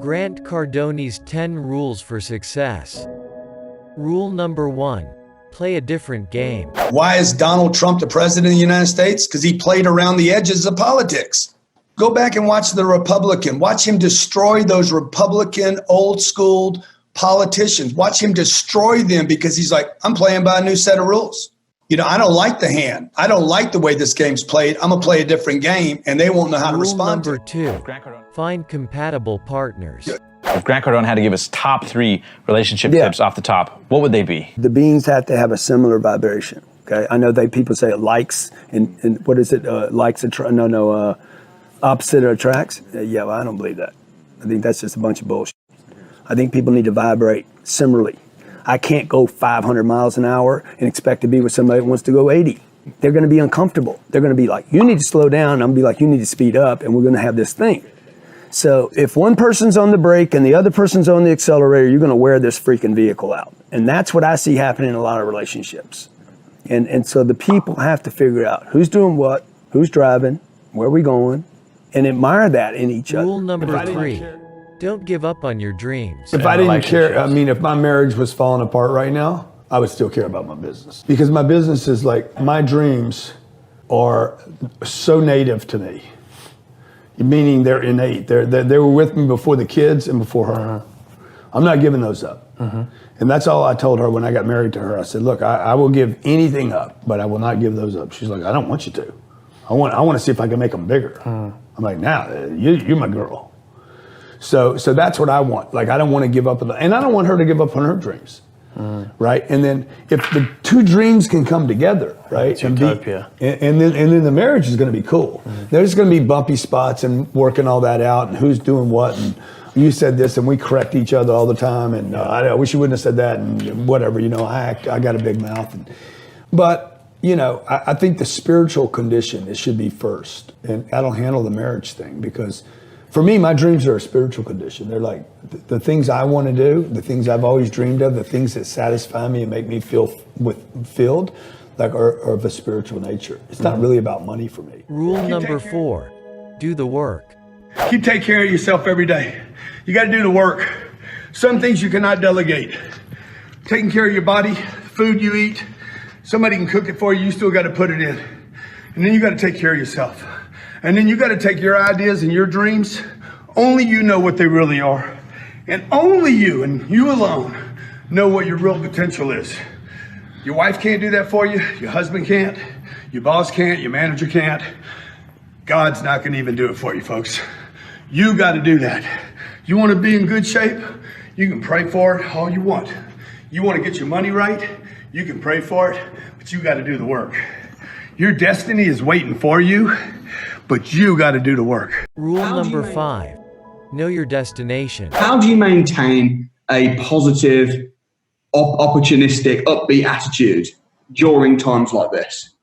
Grant Cardone's 10 Rules for Success. Rule number 1. Play a different game. Why is Donald Trump the president of the United States? Because he played around the edges of politics. Go back and watch the Republican. Watch him destroy those Republican, old-schooled politicians. Watch him destroy them because he's like, I'm playing by a new set of rules. You know, I don't like the hand. I don't like the way this game's played. I'm going to play a different game, and they won't know how to respond to it. Rule number 2. Find compatible partners. If Grant Cardone had to give us top 3 relationship tips off the top, what would they be? The beings have to have a similar vibration. Okay, I know people say it likes and what is it? Likes opposite attracts. Yeah, well, I don't believe that. I think that's just a bunch of bullshit. I think people need to vibrate similarly. I can't go 500 miles an hour and expect to be with somebody that wants to go 80. They're going to be uncomfortable. They're going to be like, you need to slow down. I'm going to be like, you need to speed up, and we're going to have this thing. So if one person's on the brake and the other person's on the accelerator, you're going to wear this freaking vehicle out. And that's what I see happening in a lot of relationships. And so the people have to figure out who's doing what, who's driving, where are we going, and admire that in each other. Rule number 3. Don't give up on your dreams. If I didn't care, I mean, if my marriage was falling apart right now, I would still care about my business. Because my business is like, my dreams are so native to me. Meaning they're innate. They were with me before the kids and before her. I'm not giving those up. And that's all I told her when I got married to her. I said, look, I will give anything up, but I will not give those up. She's like, I don't want you to. I want to see if I can make them bigger. I'm like, nah, you're my girl. So that's what I want. Like, I don't want to give up, and I don't want her to give up on her dreams. Right? And then if the 2 dreams can come together, right? It's utopia. And then the marriage is going to be cool. There's going to be bumpy spots and working all that out and who's doing what. And you said this and we correct each other all the time. And I wish you wouldn't have said that and whatever, you know, I got a big mouth. But, you know, I think the spiritual condition, it should be first. And I don't handle the marriage thing because for me, my dreams are a spiritual condition. They're like the things I want to do, the things I've always dreamed of, the things that satisfy me and make me feel filled, like are of a spiritual nature. It's not really about money for me. Rule number 4. Do the work. Keep taking care of yourself every day. You got to do the work. Some things you cannot delegate. Taking care of your body, food you eat, somebody can cook it for you, you still got to put it in. And then you got to take care of yourself. And then you got to take your ideas and your dreams. Only you know what they really are. And only you and you alone know what your real potential is. Your wife can't do that for you. Your husband can't. Your boss can't. Your manager can't. God's not going to even do it for you, folks. You got to do that. You want to be in good shape? You can pray for it all you want. You want to get your money right? You can pray for it, but you got to do the work. Your destiny is waiting for you. But you got to do the work. Rule number 5. Know your destination. How do you maintain a positive, opportunistic, upbeat attitude during times like this?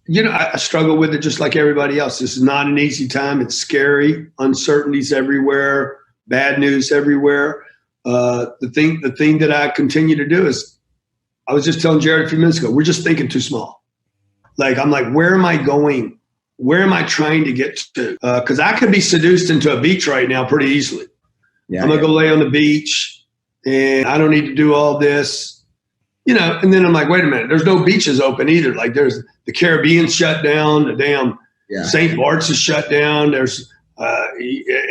You know, I struggle with it just like everybody else. This is not an easy time. It's scary. Uncertainties everywhere. Bad news everywhere. The thing that I continue to do is, I was just telling Jared a few minutes ago, we're just thinking too small. Like, I'm like, where am I going? Where am I trying to get to? Because I could be seduced into a beach right now pretty easily. I'm going to go lay on the beach and I don't need to do all this, you know, and then I'm like, wait a minute, there's no beaches open either. Like there's the Caribbean shut down, the damn St. Bart's is shut down. There's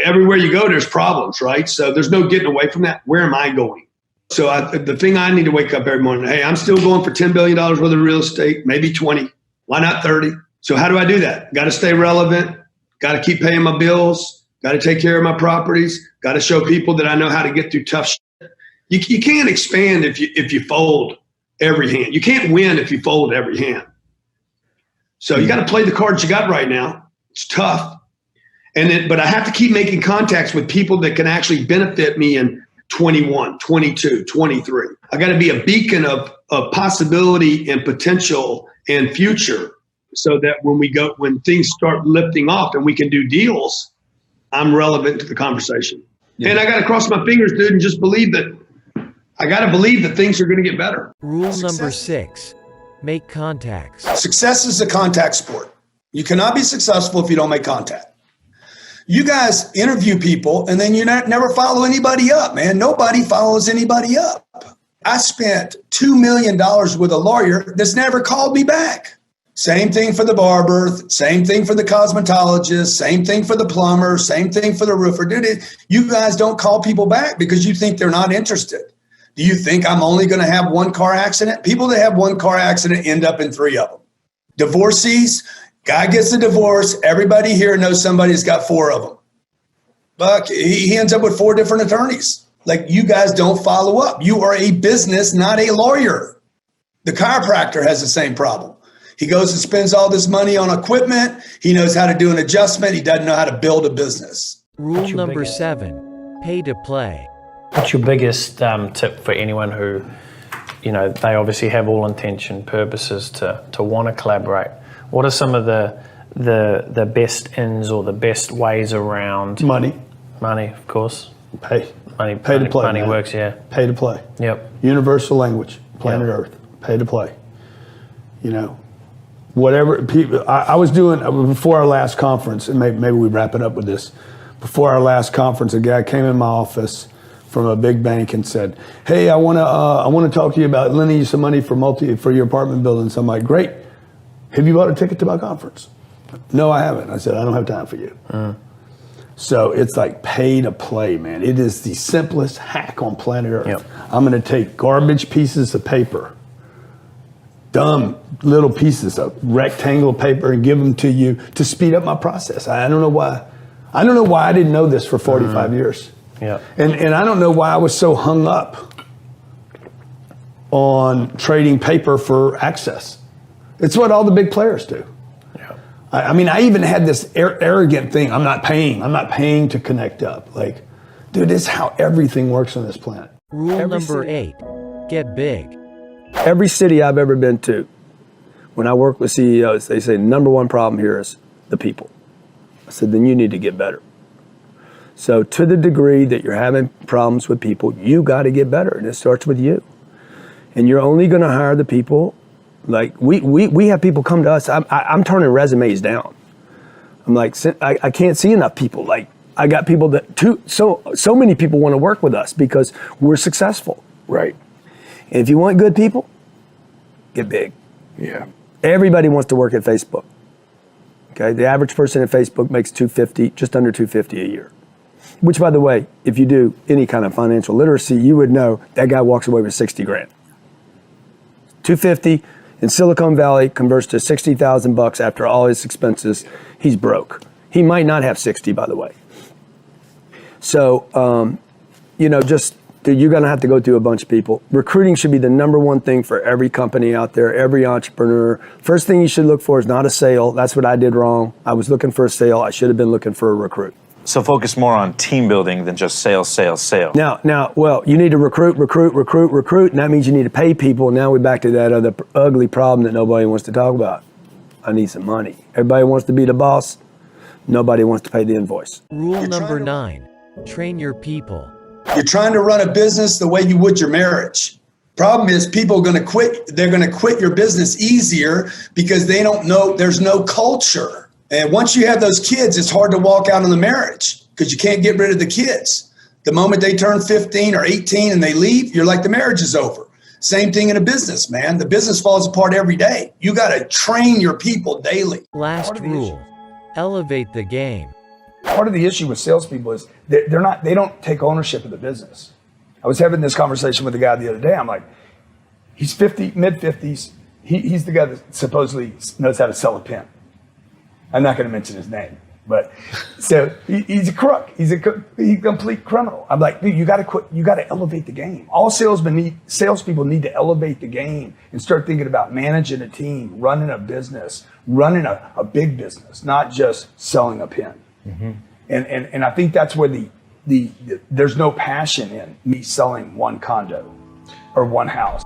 everywhere you go, there's problems, right? So there's no getting away from that. Where am I going? So the thing I need to wake up every morning, hey, I'm still going for $10 billion worth of real estate, maybe 20, why not 30? So how do I do that? Got to stay relevant. Got to keep paying my bills. Got to take care of my properties. Got to show people that I know how to get through tough shit. You can't expand if you fold every hand. You can't win if you fold every hand. So you got to play the cards you got right now. It's tough. But I have to keep making contacts with people that can actually benefit me in 21, 22, 23. I got to be a beacon of possibility and potential and future. So that when things start lifting off and we can do deals, I'm relevant to the conversation. And I got to cross my fingers, dude, and just believe that I got to believe that things are going to get better. Rule number 6. Make contacts. Success is a contact sport. You cannot be successful if you don't make contact. You guys interview people and then you never follow anybody up, man. Nobody follows anybody up. I spent $2 million with a lawyer that's never called me back. Same thing for the barber, same thing for the cosmetologist, same thing for the plumber, same thing for the roofer. Dude, you guys don't call people back because you think they're not interested. Do you think I'm only going to have one car accident? People that have one car accident end up in 3 of them. Divorcees, guy gets a divorce. Everybody here knows somebody that's got 4 of them. Buck, he ends up with 4 different attorneys. Like, you guys don't follow up. You are a business, not a lawyer. The chiropractor has the same problem. He goes and spends all this money on equipment. He knows how to do an adjustment. He doesn't know how to build a business. Rule number 7, pay to play. What's your biggest tip for anyone who, you know, they obviously have all intention purposes to want to collaborate? What are some of the best ins or the best ways around Money, of course. pay Money to play. Money man. works, yeah. Pay to play. Yep. Universal language, planet Yep. Earth. Pay to play. You know, whatever people. I was doing before our last conference, and maybe we wrap it up with this. Before our last conference, a guy came in my office from a big bank and said, "Hey, I want to talk to you about lending you some money for your apartment building." So I'm like, "Great. Have you bought a ticket to my conference?" "No, I haven't." I said, "I don't have time for you." So it's like pay to play, man. It is the simplest hack on planet Earth. Yep. I'm going to take garbage pieces of paper, dumb little pieces of rectangle paper, and give them to you to speed up my process. I don't know why. I don't know why I didn't know this for 45 years. Yeah. And I don't know why I was so hung up on trading paper for access. It's what all the big players do. Yeah. I mean, I even had this arrogant thing. I'm not paying to connect up. Like, dude, this is how everything works on this planet. Rule number 8, get big. Every city I've ever been to, when I work with CEOs, they say, number one problem here is the people. I said, then you need to get better. So to the degree that you're having problems with people, you got to get better, and it starts with you. And you're only going to hire the people. Like, we have people come to us. I'm turning resumes down. I'm like, I can't see enough people. Like, I got people so many people want to work with us because we're successful, right? And if you want good people, get big. Yeah. Everybody wants to work at Facebook. Okay, the average person at Facebook makes $250, just under $250 a year. Which, by the way, if you do any kind of financial literacy, you would know that guy walks away with 60 grand. 250 in Silicon Valley converts to 60,000 bucks after all his expenses. He's broke. He might not have 60, by the way. So, you're going to have to go through a bunch of people. Recruiting should be the number one thing for every company out there, every entrepreneur. First thing you should look for is not a sale. That's what I did wrong. I was looking for a sale. I should have been looking for a recruit. So focus more on team building than just sales. Now, you need to recruit, and that means you need to pay people. Now we're back to that other ugly problem that nobody wants to talk about. I need some money. Everybody wants to be the boss. Nobody wants to pay the invoice. Rule number 9, train your people. You're trying to run a business the way you would your marriage. Problem is, people are going to quit. They're going to quit your business easier because they don't know, there's no culture. And once you have those kids, it's hard to walk out on the marriage because you can't get rid of the kids. The moment they turn 15 or 18 and they leave, you're like, the marriage is over. Same thing in a business, man. The business falls apart every day. You got to train your people daily. Last rule, elevate the game. Part of the issue with salespeople is they don't take ownership of the business. I was having this conversation with a guy the other day. I'm like, he's 50, mid-50s. He's the guy that supposedly knows how to sell a pen. I'm not going to mention his name, but so he's a crook. He's a complete criminal. I'm like, dude, you got to quit. You got to elevate the game. All salespeople need to elevate the game and start thinking about managing a team, running a business, running a big business, not just selling a pen. Mm-hmm. And I think that's where there's no passion in me selling one condo or one house.